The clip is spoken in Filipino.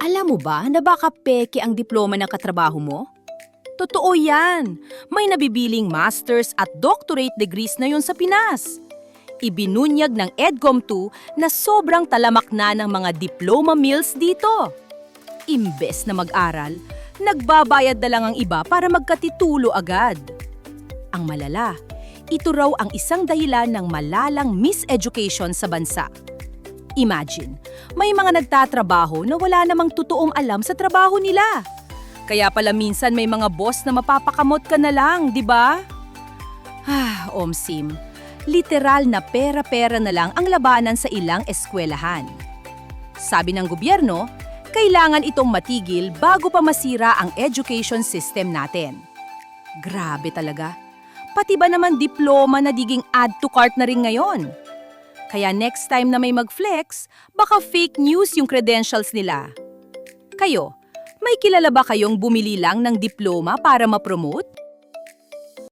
Alam mo ba na baka peke ang diploma ng katrabaho mo? Totoo yan. May nabibiling master's at doctorate degrees na yun sa Pinas. Ibinunyag ng EDCOM2 na sobrang talamak na ng mga diploma mills dito. Imbes na mag-aral, nagbabayad na lang ang iba para magkatitulo agad. Ang malala, ito raw ang isang dahilan ng malalang miseducation sa bansa. Imagine, may mga nagtatrabaho na wala namang totoong alam sa trabaho nila. Kaya pala minsan may mga boss na mapapakamot ka na lang, di ba? Omsim, literal na pera-pera na lang ang labanan sa ilang eskwelahan. Sabi ng gobyerno, kailangan itong matigil bago pa masira ang education system natin. Grabe talaga. Pati ba naman diploma na diging add to cart na rin ngayon? Kaya next time na may mag-flex, baka fake news yung credentials nila. Kayo, may kilala ba kayong bumili lang ng diploma para ma-promote?